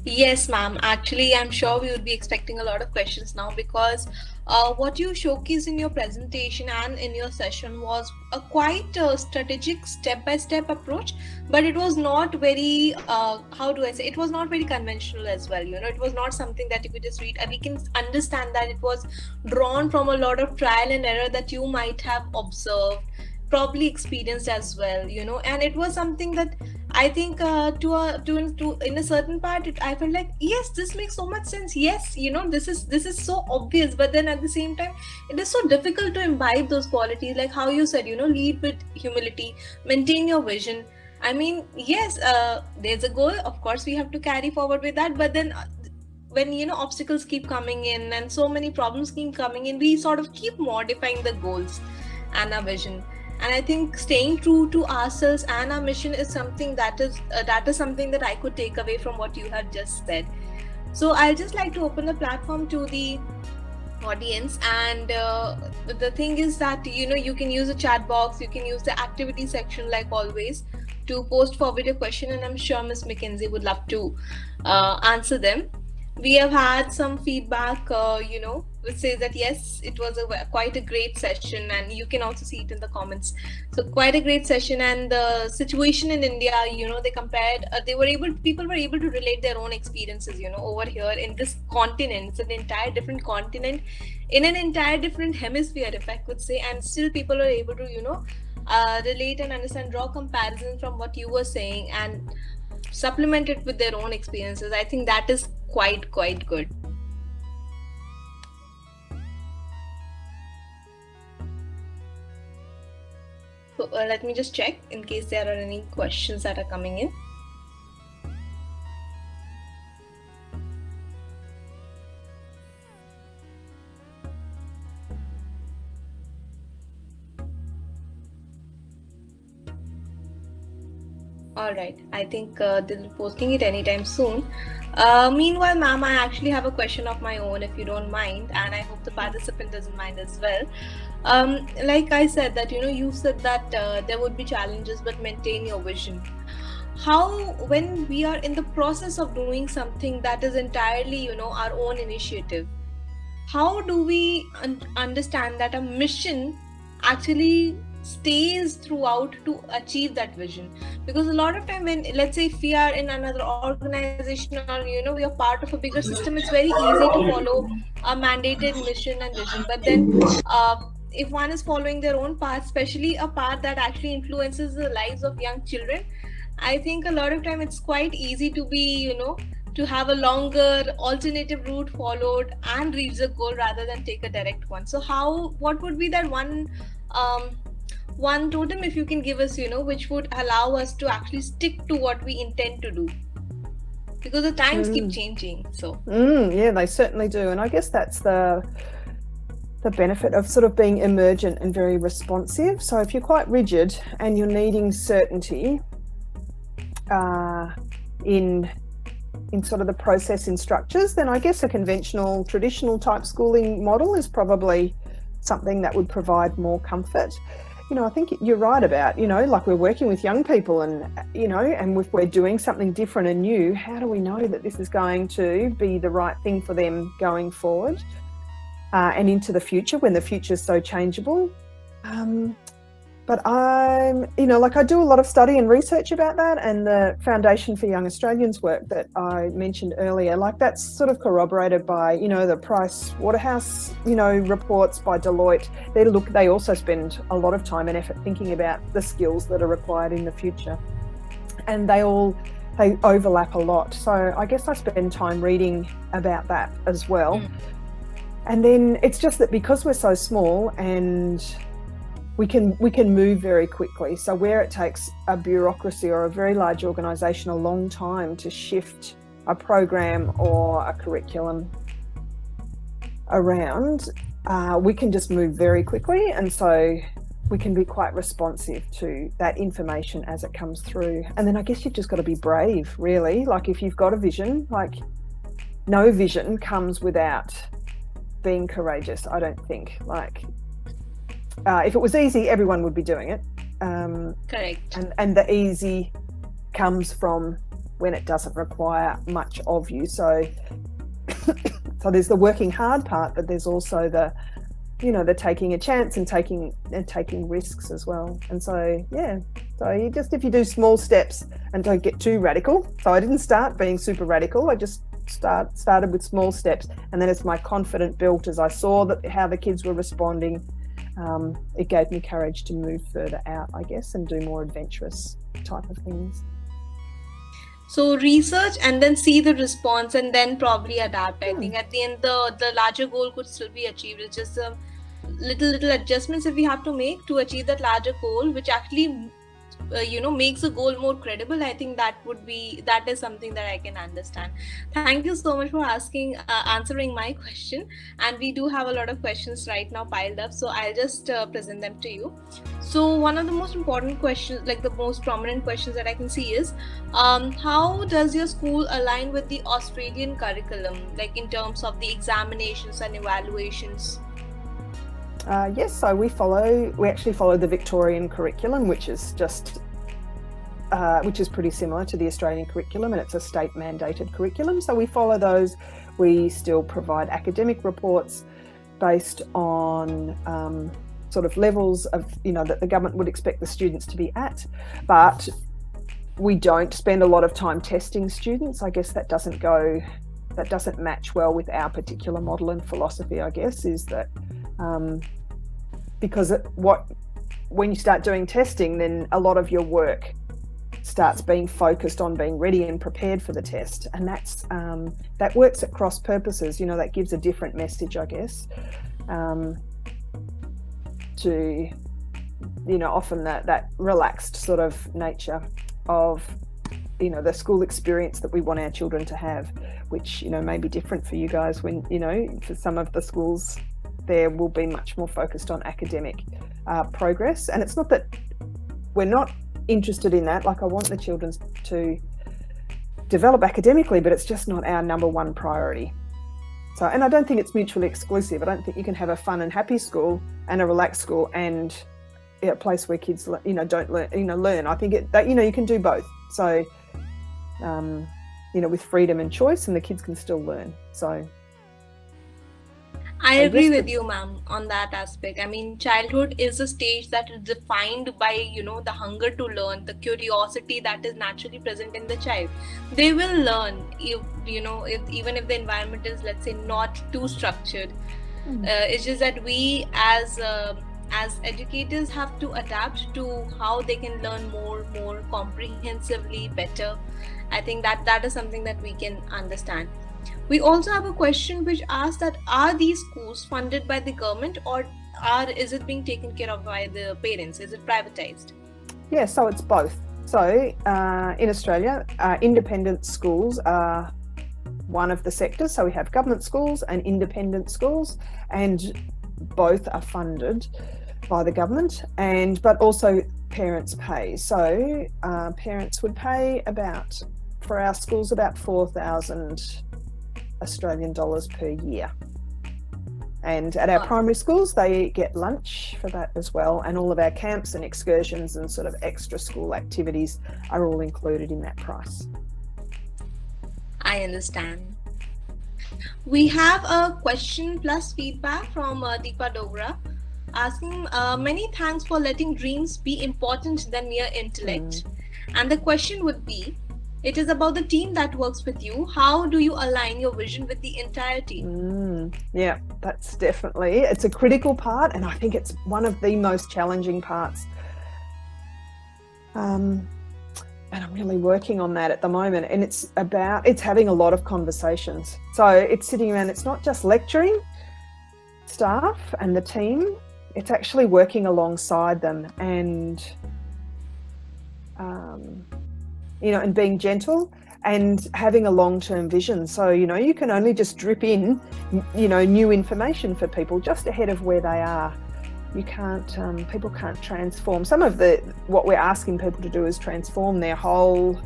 Yes, ma'am. Actually, I'm sure we would be expecting a lot of questions now because what you showcased in your presentation and in your session was a quite strategic step-by-step approach, but it was not very, how do I say, it was not very conventional as well. It was not something that you could just read. We can understand that it was drawn from a lot of trial and error that you might have observed, probably experienced as well, and it was something that I think to in a certain part, I felt like yes, this makes so much sense. Yes, this is so obvious, but then at the same time, it is so difficult to imbibe those qualities. Like how you said, lead with humility, maintain your vision. I mean, yes, there's a goal. Of course, we have to carry forward with that. But then, when obstacles keep coming in and so many problems keep coming in, we sort of keep modifying the goals and our vision. And I think staying true to ourselves and our mission is something that is something that I could take away from what you have just said. So I'll just like to open the platform to the audience, and the thing is that you can use the chat box, you can use the activity section like always to post forward your question, and I'm sure Miss McKenzie would love to answer them. We have had some feedback, which says that yes, it was quite a great session, and you can also see it in the comments. So quite a great session, and the situation in India, they compared, people were able to relate their own experiences, over here in this continent. It's an entire different continent, in an entire different hemisphere, if I could say, and still people are able to, relate and understand, draw comparisons from what you were saying, and supplement it with their own experiences. I think that is quite good. So let me just check in case there are any questions that are coming in. All right. I think they'll be posting it anytime soon. Meanwhile, ma'am, I actually have a question of my own, if you don't mind, and I hope the participant doesn't mind as well. Like I said that, you said that there would be challenges, but maintain your vision. How, when we are in the process of doing something that is entirely, our own initiative, how do we understand that a mission actually stays throughout to achieve that vision? Because a lot of time, when, let's say, if we are in another organization, or we are part of a bigger system, it's very easy to follow a mandated mission and vision. But then if one is following their own path, especially a path that actually influences the lives of young children, I think a lot of time it's quite easy to be, to have a longer alternative route followed and reach the goal rather than take a direct one. So what would be that one totem, if you can give us, which would allow us to actually stick to what we intend to do? Because the times keep changing. So yeah, they certainly do. And I guess that's the benefit of sort of being emergent and very responsive. So if you're quite rigid and you're needing certainty in sort of the process in structures, then I guess a conventional, traditional type schooling model is probably something that would provide more comfort. I think you're right about, like we're working with young people and, and if we're doing something different and new, how do we know that this is going to be the right thing for them going forward and into the future, when the future is so changeable? But I'm, I do a lot of study and research about that, and the Foundation for Young Australians work that I mentioned earlier, like that's sort of corroborated by, the Price Waterhouse, reports by Deloitte. They also spend a lot of time and effort thinking about the skills that are required in the future, and they overlap a lot. So I guess I spend time reading about that as well. And then it's just that because we're so small and we can move very quickly. So where it takes a bureaucracy or a very large organisation a long time to shift a program or a curriculum around, we can just move very quickly. And so we can be quite responsive to that information as it comes through. And then I guess you've just got to be brave, really. Like if you've got a vision, like no vision comes without being courageous, I don't think. Like, if it was easy, everyone would be doing it. Correct. And the easy comes from when it doesn't require much of you. So there's the working hard part, but there's also the taking a chance and taking risks as well. And so if you do small steps and don't get too radical. So I didn't start being super radical. I just started with small steps, and then as my confidence built, as I saw how the kids were responding, it gave me courage to move further out, I guess, and do more adventurous type of things. So research and then see the response and then probably adapt. I think at the end the larger goal could still be achieved. It's just little adjustments if we have to make to achieve that larger goal, which actually makes the goal more credible. I think that is something that I can understand. Thank you so much for answering my question, and we do have a lot of questions right now piled up, so I'll just present them to you. So one of the most important questions, like the most prominent questions that I can see is, how does your school align with the Australian curriculum, like in terms of the examinations and evaluations? Yes, so we actually follow the Victorian curriculum, which is pretty similar to the Australian curriculum, and it's a state mandated curriculum. So we follow those. We still provide academic reports based on sort of levels of, that the government would expect the students to be at, but we don't spend a lot of time testing students. I guess that doesn't match well with our particular model and philosophy, I guess, is that because when you start doing testing, then a lot of your work starts being focused on being ready and prepared for the test, and that works at cross purposes. That gives a different message, I guess, to often that relaxed sort of nature of the school experience that we want our children to have, which may be different for you guys when for some of the schools there will be much more focused on academic progress. And it's not that we're not interested in that. Like, I want the children to develop academically, but it's just not our number one priority. So, and I don't think it's mutually exclusive. I don't think you can have a fun and happy school and a relaxed school and a place where kids don't learn. I think you can do both. So with freedom and choice, and the kids can still learn. So I agree with you, ma'am, on that aspect. I mean, childhood is a stage that is defined by, the hunger to learn, the curiosity that is naturally present in the child. They will learn even if the environment is, let's say, not too structured. It's just that we as educators have to adapt to how they can learn more comprehensively, better. I think that is something that we can understand. We also have a question which asks that, are these schools funded by the government, or is it being taken care of by the parents? Is it privatized? Yeah, so it's both. So in Australia, independent schools are one of the sectors. So we have government schools and independent schools, and both are funded by the government, but also parents pay. So parents would pay for our schools about 4,000 Australian dollars per year. And at our primary schools, they get lunch for that as well. And all of our camps and excursions and sort of extra school activities are all included in that price. I understand. We have a question plus feedback from Deepa Dogra asking, many thanks for letting dreams be important than mere intellect. And the question would be, it is about the team that works with you. How do you align your vision with the entire team? Yeah, that's definitely, it's a critical part, and I think it's one of the most challenging parts. And I'm really working on that at the moment. And it's having a lot of conversations. So it's sitting around, it's not just lecturing staff and the team, it's actually working alongside them and and being gentle and having a long-term vision. So, you can only just drip in, new information for people just ahead of where they are. You can't, people can't transform. Some of what we're asking people to do is transform their whole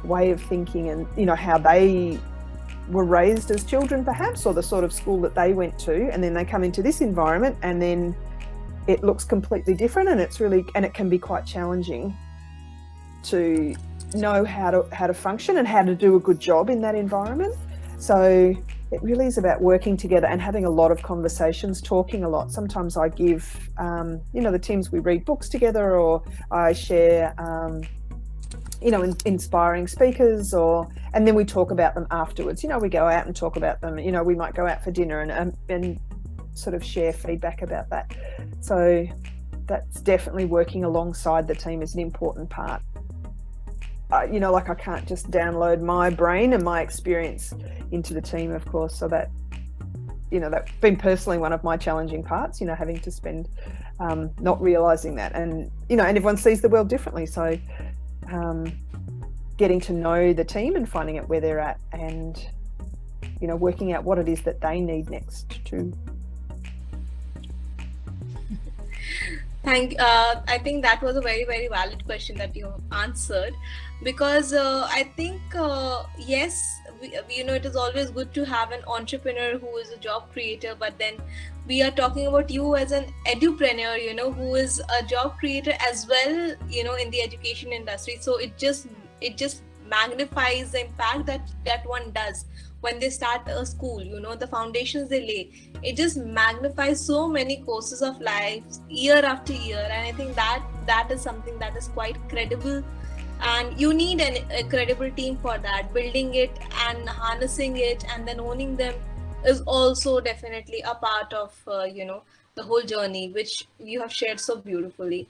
way of thinking and, how they were raised as children perhaps, or the sort of school that they went to, and then they come into this environment and then it looks completely different, and it can be quite challenging to know how to function and how to do a good job in that environment. So it really is about working together and having a lot of conversations, talking a lot. Sometimes I give, the teams, we read books together, or I share, inspiring speakers, and then we talk about them afterwards. We go out and talk about them. We might go out for dinner and sort of share feedback about that. So that's definitely working alongside the team is an important part. I can't just download my brain and my experience into the team, of course. So that's been personally one of my challenging parts, having to spend, not realizing that. And everyone sees the world differently. So getting to know the team and finding out where they're at and, working out what it is that they need next too. I think that was a very, very valid question that you answered, because I think, yes, it is always good to have an entrepreneur who is a job creator, but then we are talking about you as an edupreneur, who is a job creator as well, in the education industry. So it just magnifies the impact that one does when they start a school, the foundations they lay. It just magnifies so many courses of life year after year. And I think that is something that is quite credible. And you need a credible team for that. Building it and harnessing it and then owning them is also definitely a part of, the whole journey, which you have shared so beautifully.